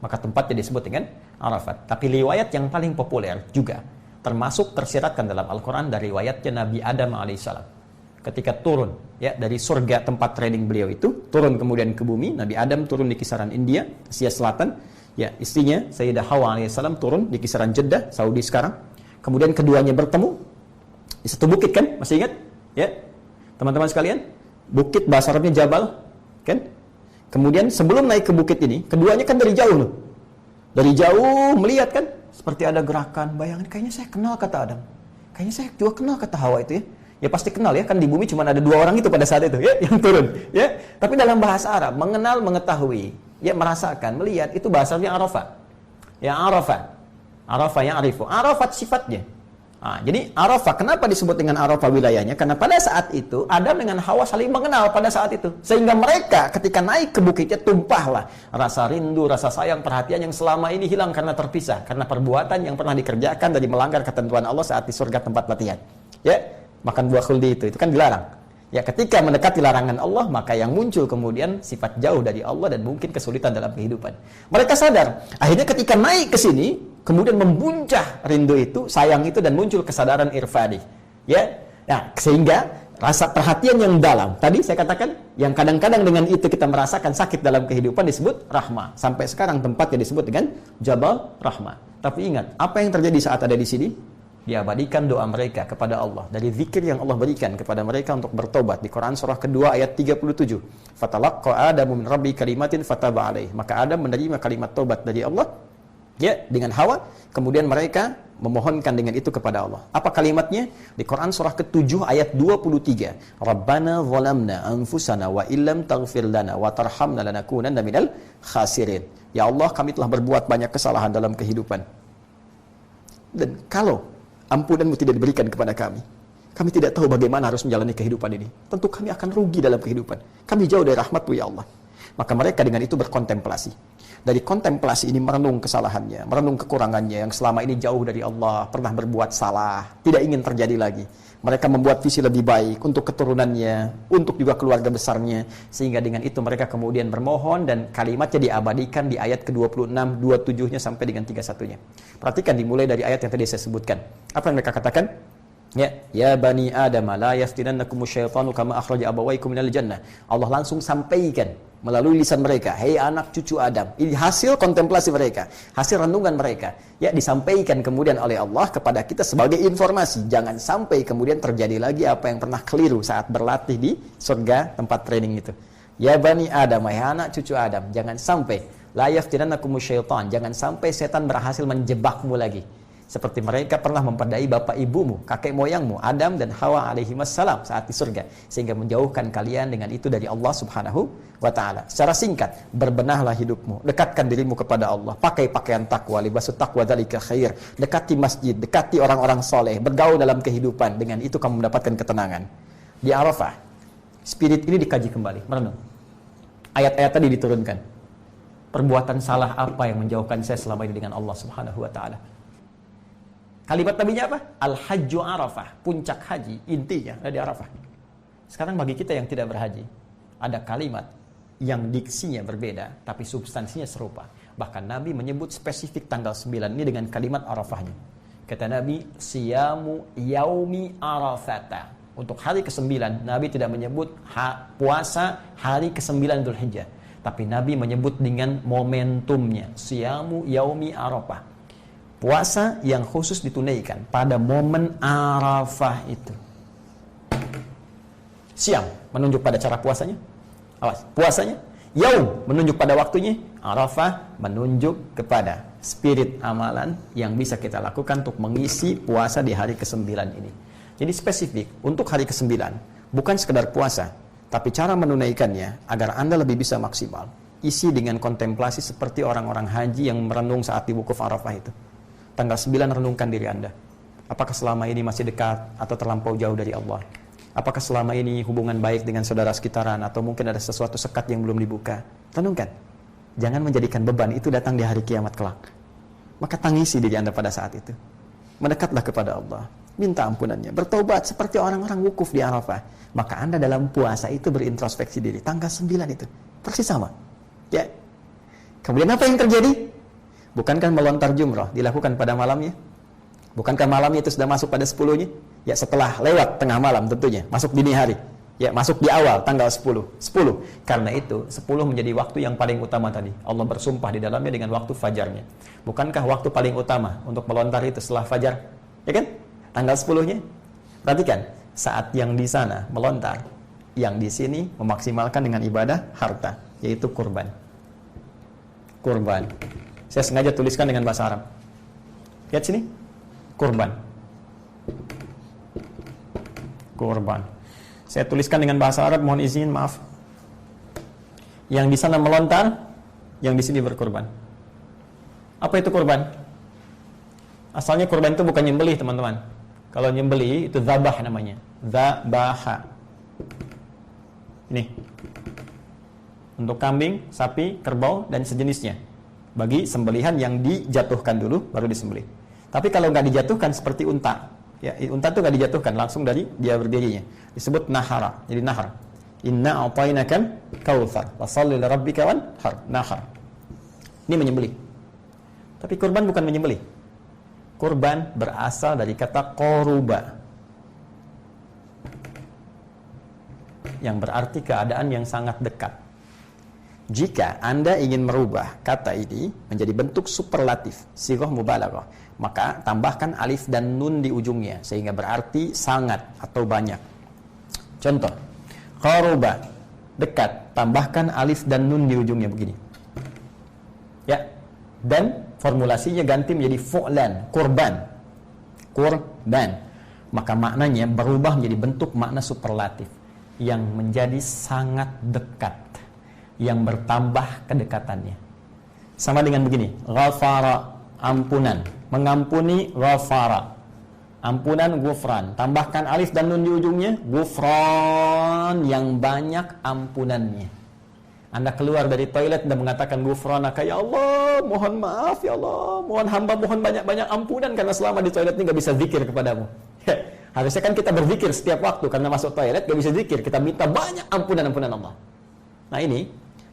Maka tempatnya disebut dengan Arafat. Tapi riwayat yang paling populer juga termasuk tersiratkan dalam Al-Quran dari riwayatnya Nabi Adam alaihissalam. Ketika turun ya dari surga tempat training beliau itu, turun kemudian ke bumi. Nabi Adam turun di kisaran India, Asia Selatan. Ya, istrinya Sayyidah Hawa alaihissalam turun di kisaran Jeddah, Saudi sekarang. Kemudian keduanya bertemu di satu bukit, kan? Masih ingat? Ya. Teman-teman sekalian, bukit bahasa Arabnya Jabal, kan? Kemudian sebelum naik ke bukit ini, keduanya kan dari jauh loh. Dari jauh melihat, kan? Seperti ada gerakan, bayangin kayaknya saya kenal, kata Adam. Kayaknya saya juga kenal, kata Hawa itu ya. Ya pasti kenal ya, kan di bumi cuma ada 2 orang itu pada saat itu ya, yang turun ya. Tapi dalam bahasa Arab, mengenal, mengetahui, ya merasakan, melihat, itu bahasanya Arafah. Ya Arafah. Arafah yang arifu. Arafat sifatnya. Nah, jadi Arafah, kenapa disebut dengan Arafah wilayahnya? Karena pada saat itu Adam dengan Hawa saling mengenal pada saat itu. Sehingga mereka ketika naik ke bukitnya tumpahlah rasa rindu, rasa sayang, perhatian yang selama ini hilang karena terpisah, karena perbuatan yang pernah dikerjakan dari melanggar ketentuan Allah saat di surga tempat latihan. Ya, makan buah khuldi itu kan dilarang. Ya, ketika mendekati larangan Allah, maka yang muncul kemudian sifat jauh dari Allah dan mungkin kesulitan dalam kehidupan. Mereka sadar, akhirnya ketika naik ke sini, kemudian membuncah rindu itu, sayang itu, dan muncul kesadaran irfani. Ya, nah, sehingga rasa perhatian yang dalam, tadi saya katakan, yang kadang-kadang dengan itu kita merasakan sakit dalam kehidupan disebut rahmah. Sampai sekarang tempatnya disebut dengan Jabal Rahmah. Tapi ingat, apa yang terjadi saat ada di sini? Diabadikan doa mereka kepada Allah dari zikir yang Allah berikan kepada mereka untuk bertobat di Quran surah kedua ayat 37. Fatalaqqa Adamu min rabbi kalimatin fataba alaih. Maka Adam menerima kalimat tobat dari Allah ya dengan Hawa, kemudian mereka memohonkan dengan itu kepada Allah. Apa kalimatnya? Di Quran surah ke-7 ayat 23. Rabbana zalamna anfusana wa illam taghfir lana wa tarhamna lanakunanna minal khasirin. Ya Allah, kami telah berbuat banyak kesalahan dalam kehidupan. Dan kalau ampunanmu tidak diberikan kepada kami tidak tahu bagaimana harus menjalani kehidupan ini. Tentu kami akan rugi dalam kehidupan. Kami jauh dari rahmat-Mu ya Allah. Maka mereka dengan itu berkontemplasi. Dari kontemplasi ini merenung kesalahannya, merenung kekurangannya yang selama ini jauh dari Allah, pernah berbuat salah, tidak ingin terjadi lagi. Mereka membuat visi lebih baik untuk keturunannya, untuk juga keluarga besarnya. Sehingga dengan itu mereka kemudian bermohon dan kalimatnya diabadikan di ayat ke-26, 27-nya sampai dengan 31-nya. Perhatikan dimulai dari ayat yang tadi saya sebutkan. Apa yang mereka katakan? Ya bani Adam la yaftinannakum asyaitanu kama akhraja abawaykum minal jannah. Allah langsung sampaikan melalui lisan mereka, hei anak cucu Adam. Ini hasil kontemplasi mereka, hasil renungan mereka. Ya, disampaikan kemudian oleh Allah kepada kita sebagai informasi. Jangan sampai kemudian terjadi lagi apa yang pernah keliru saat berlatih di surga tempat training itu. Ya bani Adam, hei anak cucu Adam, jangan sampai la yaftinannakum asyaitan, jangan sampai setan berhasil menjebakmu lagi. Seperti mereka pernah memperdai bapak ibumu, kakek moyangmu, Adam dan Hawa alaihi wassalam saat di surga. Sehingga menjauhkan kalian dengan itu dari Allah subhanahu wa ta'ala. Secara singkat, berbenahlah hidupmu, dekatkan dirimu kepada Allah, pakai pakaian takwa, libasut taqwa dzalika khair, dekati masjid, dekati orang-orang soleh, bergaul dalam kehidupan. Dengan itu kamu mendapatkan ketenangan. Di Arafah, spirit ini dikaji kembali, merenung. Ayat-ayat tadi diturunkan. Perbuatan salah apa yang menjauhkan saya selama ini dengan Allah subhanahu wa ta'ala? Kalimat nabinya apa? Al-Hajju Arafah, puncak haji, intinya ada di Arafah. Sekarang bagi kita yang tidak berhaji, ada kalimat yang diksinya berbeda, tapi substansinya serupa. Bahkan Nabi menyebut spesifik tanggal 9 ini dengan kalimat Arafahnya. Kata Nabi, Siyamu yaumi Arafata. Untuk hari ke-9, Nabi tidak menyebut puasa hari ke-9 Dzulhijjah. Tapi Nabi menyebut dengan momentumnya, Siyamu yaumi Arafah. Puasa yang khusus ditunaikan pada momen Arafah itu. Siang menunjuk pada cara puasanya. Awas, puasanya. Yaum menunjuk pada waktunya. Arafah menunjuk kepada spirit amalan yang bisa kita lakukan untuk mengisi puasa di hari ke-9 ini. Jadi spesifik untuk hari ke-9, bukan sekedar puasa, tapi cara menunaikannya agar Anda lebih bisa maksimal. Isi dengan kontemplasi seperti orang-orang haji yang merenung saat di wukuf Arafah itu. Tanggal 9 renungkan diri Anda. Apakah selama ini masih dekat atau terlampau jauh dari Allah? Apakah selama ini hubungan baik dengan saudara sekitaran atau mungkin ada sesuatu sekat yang belum dibuka? Renungkan. Jangan menjadikan beban itu datang di hari kiamat kelak. Maka tangisi diri Anda pada saat itu. Mendekatlah kepada Allah. Minta ampunannya. Bertobat seperti orang-orang wukuf di Arafah. Maka Anda dalam puasa itu berintrospeksi diri. Tanggal 9 itu. Persis sama. Ya. Kemudian apa yang terjadi? Bukankah melontar jumrah dilakukan pada malamnya? Bukankah malamnya itu sudah masuk pada 10-nya? Ya setelah lewat tengah malam tentunya, masuk dini hari. Ya masuk di awal tanggal 10. Karena itu 10 menjadi waktu yang paling utama tadi. Allah bersumpah di dalamnya dengan waktu fajarnya. Bukankah waktu paling utama untuk melontar itu setelah fajar? Ya kan? Tanggal 10-nya. Perhatikan, saat yang di sana melontar, yang di sini memaksimalkan dengan ibadah harta, yaitu kurban. Kurban. Saya sengaja tuliskan dengan bahasa Arab. Lihat sini. Kurban. Kurban. Saya tuliskan dengan bahasa Arab, mohon izin, maaf. Yang di sana melontar, yang di sini berkurban. Apa itu kurban? Asalnya kurban itu bukan nyembelih, teman-teman. Kalau nyembelih itu zabah namanya. Zabaha. Ini. Untuk kambing, sapi, kerbau dan sejenisnya. Bagi sembelihan yang dijatuhkan dulu baru disembelih. Tapi kalau nggak dijatuhkan seperti unta. Ya, unta itu nggak dijatuhkan langsung dari dia berdirinya. Disebut nahara. Jadi nahar. Inna a'tainakal kautsar. Fashalli lirabbika wanhar. Nahar. Ini menyembelih. Tapi kurban bukan menyembelih. Kurban berasal dari kata qoruba. Yang berarti keadaan yang sangat dekat. Jika Anda ingin merubah kata ini menjadi bentuk superlatif, sighah mubalaghah, maka tambahkan alif dan nun di ujungnya sehingga berarti sangat atau banyak. Contoh, qaruba, dekat, tambahkan alif dan nun di ujungnya begini. Ya. Dan formulasinya ganti menjadi fu'lan, kurban. Kurban. Maka maknanya berubah menjadi bentuk makna superlatif yang menjadi sangat dekat, yang bertambah kedekatannya. Sama dengan begini, ghafara, ampunan, mengampuni, ghafara, ampunan, ghufran, tambahkan alif dan nun di ujungnya, ghufran, yang banyak ampunannya. Anda keluar dari toilet dan mengatakan ghufranaka, ya Allah, mohon maaf ya Allah, mohon hamba mohon banyak-banyak ampunan karena selama di toilet ini gak bisa zikir kepadamu. Harusnya kan kita berzikir setiap waktu, karena masuk toilet gak bisa zikir, kita minta banyak ampunan Allah. Nah ini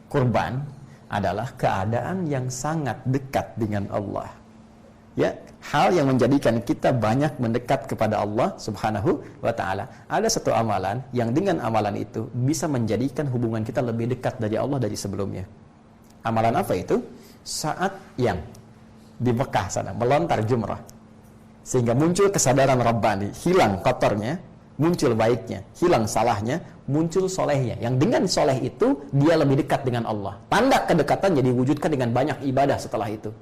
kurban adalah keadaan yang sangat dekat dengan Allah. Ya, hal yang menjadikan kita banyak mendekat kepada Allah Subhanahu wa ta'ala. Ada satu amalan yang dengan amalan itu bisa menjadikan hubungan kita lebih dekat dari Allah dari sebelumnya. Amalan apa itu? Saat yang di Mekah sana melontar jumrah, sehingga muncul kesadaran Rabbani, hilang kotornya, muncul baiknya, hilang salahnya, muncul solehnya. Yang dengan soleh itu dia lebih dekat dengan Allah. Tanda kedekatan jadi diwujudkan dengan banyak ibadah setelah itu.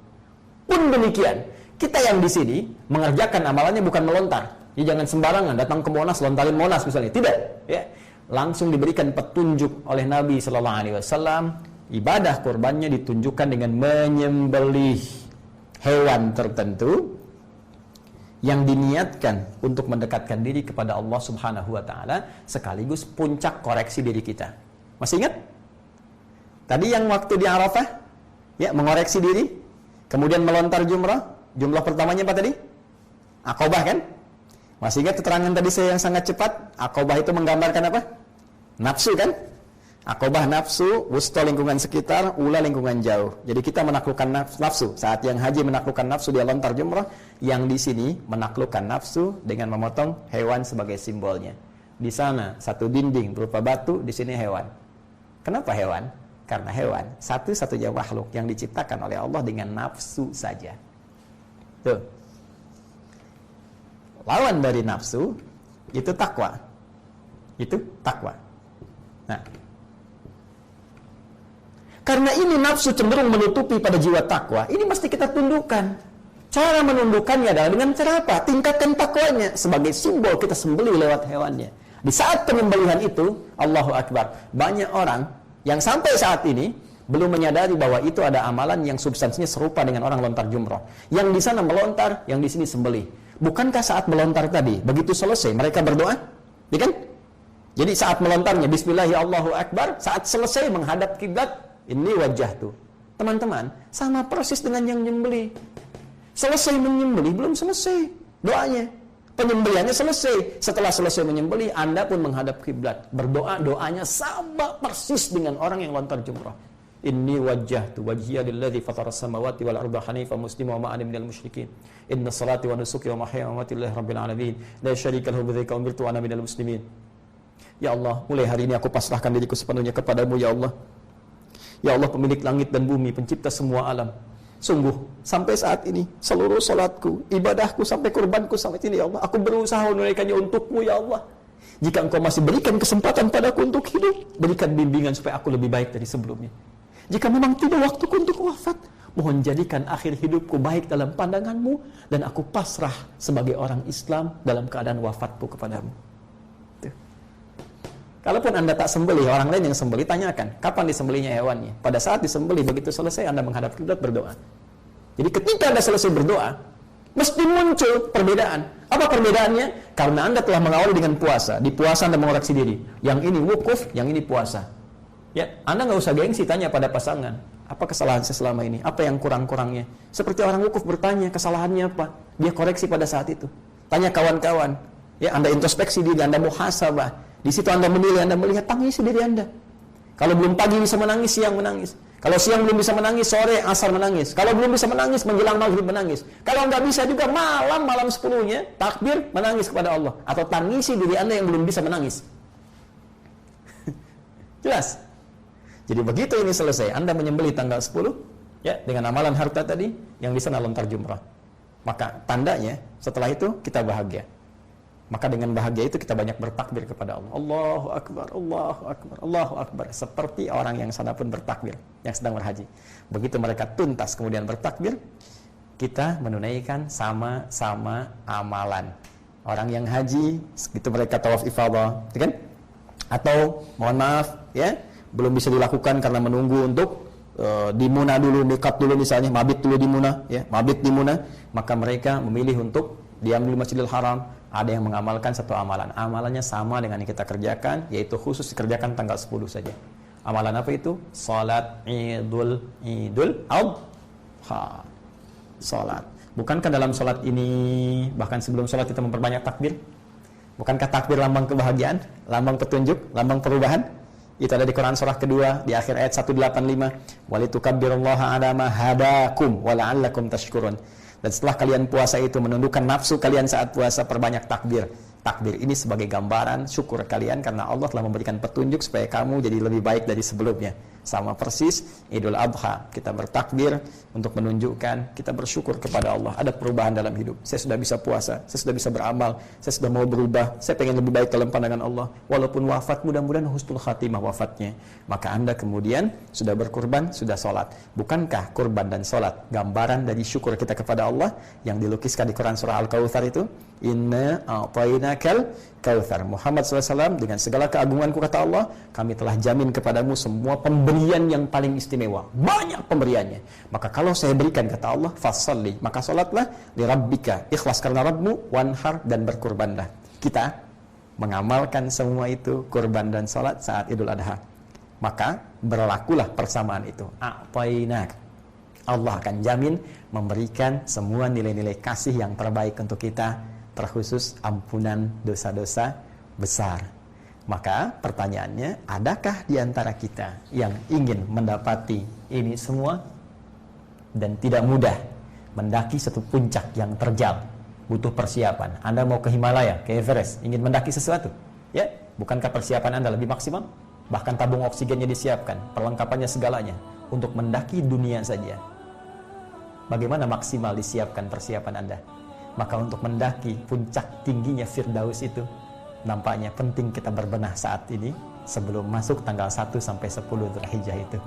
Pun demikian, kita yang di sini mengerjakan amalannya bukan melontar. Ya, jangan sembarangan datang ke Monas lontarin Monas misalnya. Tidak, ya. Langsung diberikan petunjuk oleh Nabi sallallahu alaihi wasallam, ibadah kurbannya ditunjukkan dengan menyembelih hewan tertentu yang diniatkan untuk mendekatkan diri kepada Allah Subhanahu wa taala, sekaligus puncak koreksi diri kita. Masih ingat? Tadi yang waktu di Arafah, ya, mengoreksi diri, kemudian melontar jumrah. Jumlah pertamanya apa tadi? Aqobah kan? Masih ingat keterangan tadi saya yang sangat cepat? Aqobah itu menggambarkan apa? Nafsu kan? Aqobah nafsu, wusta lingkungan sekitar, ula lingkungan jauh. Jadi kita menaklukkan nafsu. Saat yang haji menaklukkan nafsu dia lontar jumrah, yang di sini menaklukkan nafsu dengan memotong hewan sebagai simbolnya. Di sana satu dinding berupa batu, di sini hewan. Kenapa hewan? Karena hewan satu-satunya makhluk yang diciptakan oleh Allah dengan nafsu saja. Tuh. Lawan dari nafsu itu takwa. Itu takwa. Nah, karena ini nafsu cenderung menutupi pada jiwa takwa, ini mesti kita tundukkan. Cara menundukkannya adalah dengan cara apa? Tingkatkan takwanya sebagai simbol kita sembelih lewat hewannya. Di saat penyembelihan itu, Allahu Akbar, banyak orang yang sampai saat ini belum menyadari bahwa itu ada amalan yang substansinya serupa dengan orang lontar jumrah. Yang di sana melontar, yang di sini sembelih. Bukankah saat melontar tadi, begitu selesai mereka berdoa? Ya kan? Jadi saat melontarnya bismillahirrahmanirrahim Allahu Akbar, saat selesai menghadap kiblat, ini wajah tuh. Teman-teman, sama persis dengan yang menyembelih. Selesai menyembelih, belum selesai doanya. Penyembelihannya selesai. Setelah selesai menyembelih, Anda pun menghadap kiblat. Berdoa, doanya sama persis dengan orang yang lontar jumrah. Inni wajjahtu wajhiya lilladzi fatara as-samawati wal arda hanifan musliman wa ma ana minal musyrikin. Inna salati wa nusuki wa mahyaya wa mamati lillahi rabbil alamin. La syarika lahu bidzalika umirtu wa ana minal muslimin. Ya Allah, mulai hari ini aku pasrahkan diriku sepenuhnya kepadamu ya Allah. Ya Allah, pemilik langit dan bumi, pencipta semua alam. Sungguh, sampai saat ini, seluruh salatku, ibadahku, sampai kurbanku sampai ini ya Allah, aku berusaha menunaikannya untukmu ya Allah. Jika engkau masih berikan kesempatan padaku untuk hidup, berikan bimbingan supaya aku lebih baik dari sebelumnya. Jika memang tidak waktuku untuk wafat, mohon jadikan akhir hidupku baik dalam pandanganmu, dan aku pasrah sebagai orang Islam dalam keadaan wafatku kepadamu. Tuh. Kalaupun Anda tak sembelih, orang lain yang sembelih, tanyakan, kapan disembelihnya hewannya? Pada saat disembelih, begitu selesai Anda menghadap kiblat berdoa. Jadi ketika Anda selesai berdoa, mesti muncul perbedaan. Apa perbedaannya? Karena Anda telah mengawali dengan puasa. Di puasa Anda mengoreksi diri. Yang ini wukuf, yang ini puasa. Ya, Anda nggak usah gengsi tanya pada pasangan, apa kesalahan saya selama ini? Apa yang kurang-kurangnya? Seperti orang wukuf bertanya, kesalahannya apa? Dia koreksi pada saat itu. Tanya kawan-kawan. Ya, Anda introspeksi diri, Anda muhasabah. Di situ Anda menilai, Anda melihat, tangisi diri Anda. Kalau belum pagi bisa menangis, siang menangis. Kalau siang belum bisa menangis, sore, asar menangis. Kalau belum bisa menangis, menjelang maghrib menangis. Kalau nggak bisa juga malam 10-nya, takbir, menangis kepada Allah. Atau tangisi diri Anda yang belum bisa menangis. Jelas? Jadi begitu ini selesai, Anda menyembelih tanggal 10, ya, dengan amalan harta tadi, yang di sana lontar jumrah. Maka tandanya, setelah itu kita bahagia. Maka dengan bahagia itu kita banyak bertakbir kepada Allah. Allahu Akbar, Allahu Akbar, Allahu Akbar. Seperti orang yang sana pun bertakbir, yang sedang berhaji. Begitu mereka tuntas kemudian bertakbir, kita menunaikan sama-sama amalan. Orang yang haji, begitu mereka tawaf ifadah, kan? Atau mohon maaf, ya, belum bisa dilakukan karena menunggu untuk di Muna dulu, miqat dulu misalnya, mabit dulu di Muna, ya, mabit di Muna, maka mereka memilih untuk diam di Masjidil Haram. Ada yang mengamalkan satu amalan. Amalannya sama dengan yang kita kerjakan, yaitu khusus dikerjakan tanggal 10 saja. Amalan apa itu? Salat Idul Adha. Salat. Bukankah dalam salat ini, bahkan sebelum salat kita memperbanyak takbir? Bukankah takbir lambang kebahagiaan, lambang petunjuk, lambang perubahan? Itu ada di Quran surah kedua di akhir ayat 185. Walitukabbirullaha ala ma hadakum wa la'allakum tashkurun. Dan setelah kalian puasa itu menundukkan nafsu kalian saat puasa, perbanyak takbir. Takbir ini sebagai gambaran syukur kalian karena Allah telah memberikan petunjuk supaya kamu jadi lebih baik dari sebelumnya. Sama persis Idul Adha, kita bertakbir untuk menunjukkan kita bersyukur kepada Allah. Ada perubahan dalam hidup. Saya sudah bisa puasa, saya sudah bisa beramal, saya sudah mau berubah, saya pengen lebih baik dalam pandangan Allah. Walaupun wafat, mudah-mudahan husnul khatimah wafatnya. Maka Anda kemudian sudah berkurban, sudah sholat. Bukankah kurban dan sholat gambaran dari syukur kita kepada Allah yang dilukiskan di Quran surah Al-Kautsar itu? Inna a'tainakal kautsar. Muhammad SAW, dengan segala keagunganku kata Allah, kami telah jamin kepadamu semua pemberian yang paling istimewa. Banyak pemberiannya. Maka kalau saya berikan kata Allah, fasalli, maka salatlah li rabbika, ikhlas karena Rabbmu, wanhar, dan berkurbanlah. Kita mengamalkan semua itu, kurban dan salat saat Idul Adha. Maka berlakulah persamaan itu. A'tainak. Allah akan jamin memberikan semua nilai-nilai kasih yang terbaik untuk kita, terkhusus ampunan dosa-dosa besar. Maka pertanyaannya, adakah di antara kita yang ingin mendapati ini semua dan tidak mudah mendaki satu puncak yang terjal, butuh persiapan. Anda mau ke Himalaya, ke Everest, ingin mendaki sesuatu, ya, bukankah persiapan Anda lebih maksimal? Bahkan tabung oksigennya disiapkan, perlengkapannya segalanya untuk mendaki dunia saja. Bagaimana maksimal disiapkan persiapan Anda? Maka untuk mendaki puncak tingginya Firdaus itu, nampaknya penting kita berbenah saat ini sebelum masuk tanggal 1 sampai 10 Dzulhijjah itu.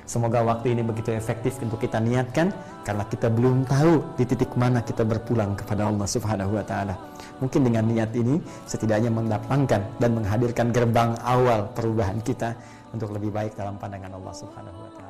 Semoga waktu ini begitu efektif untuk kita niatkan, karena kita belum tahu di titik mana kita berpulang kepada Allah Subhanahu wa taala. Mungkin dengan niat ini setidaknya mendapatkan dan menghadirkan gerbang awal perubahan kita untuk lebih baik dalam pandangan Allah Subhanahu wa taala.